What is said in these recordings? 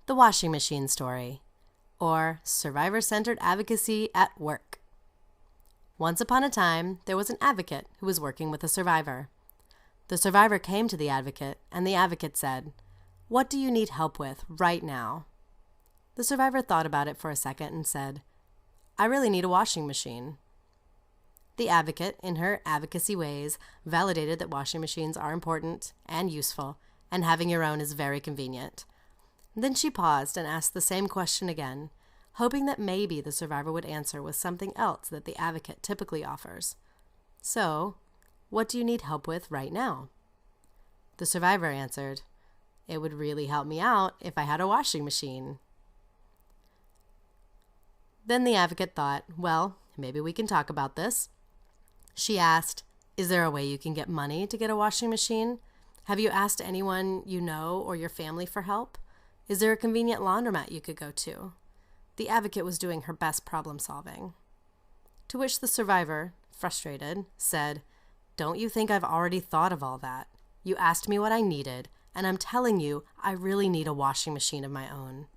The washing machine story, or survivor-centered advocacy at work. Once upon a time, there was an advocate who was working with a survivor. The survivor came to the advocate, and the advocate said, "What do you need help with right now?" The survivor thought about it for a second and said, "I really need a washing machine." The advocate, in her advocacy ways, validated that washing machines are important and useful, and having your own is very convenient. Then she paused and asked the same question again, hoping that maybe the survivor would answer with something else that the advocate typically offers. "So, what do you need help with right now?" The survivor answered, "It would really help me out if I had a washing machine." Then the advocate thought, "Well, maybe we can talk about this." She asked, "Is there a way you can get money to get a washing machine? Have you asked anyone you know or your family for help? Is there a convenient laundromat you could go to?" The advocate was doing her best problem solving. To which the survivor, frustrated, said, "Don't you think I've already thought of all that? You asked me what I needed, and I'm telling you I really need a washing machine of my own."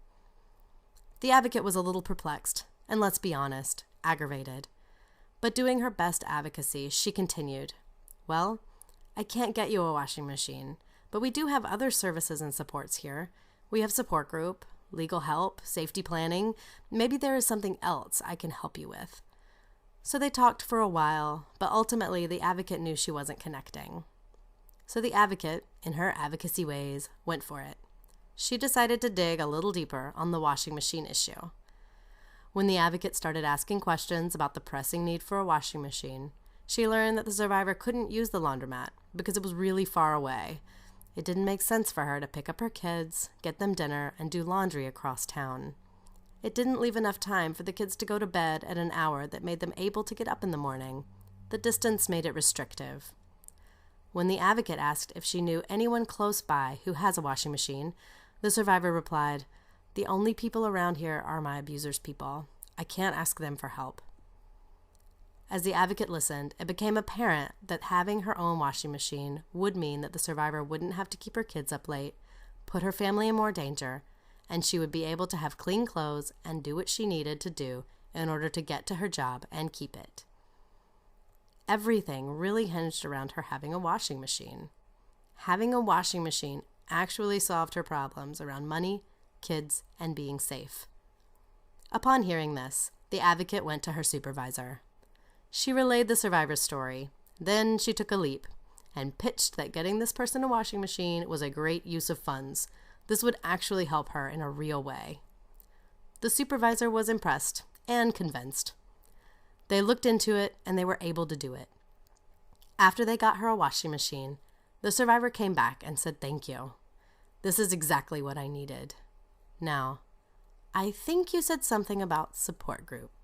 The advocate was a little perplexed, and let's be honest, aggravated. But doing her best advocacy, she continued, "Well, I can't get you a washing machine, but we do have other services and supports here. We have support group, legal help, safety planning. Maybe there is something else I can help you with." So they talked for a while, but ultimately the advocate knew she wasn't connecting. So the advocate, in her advocacy ways, went for it. She decided to dig a little deeper on the washing machine issue. When the advocate started asking questions about the pressing need for a washing machine, she learned that the survivor couldn't use the laundromat because it was really far away. It didn't make sense for her to pick up her kids, get them dinner, and do laundry across town. It didn't leave enough time for the kids to go to bed at an hour that made them able to get up in the morning. The distance made it restrictive. When the advocate asked if she knew anyone close by who has a washing machine, the survivor replied, "The only people around here are my abuser's people. I can't ask them for help." As the advocate listened, it became apparent that having her own washing machine would mean that the survivor wouldn't have to keep her kids up late, put her family in more danger, and she would be able to have clean clothes and do what she needed to do in order to get to her job and keep it. Everything really hinged around her having a washing machine. Having a washing machine actually solved her problems around money, kids, and being safe. Upon hearing this, the advocate went to her supervisor. She relayed the survivor's story. Then she took a leap and pitched that getting this person a washing machine was a great use of funds. This would actually help her in a real way. The supervisor was impressed and convinced. They looked into it and they were able to do it. After they got her a washing machine, the survivor came back and said, "Thank you. This is exactly what I needed." Now, I think you said something about support group.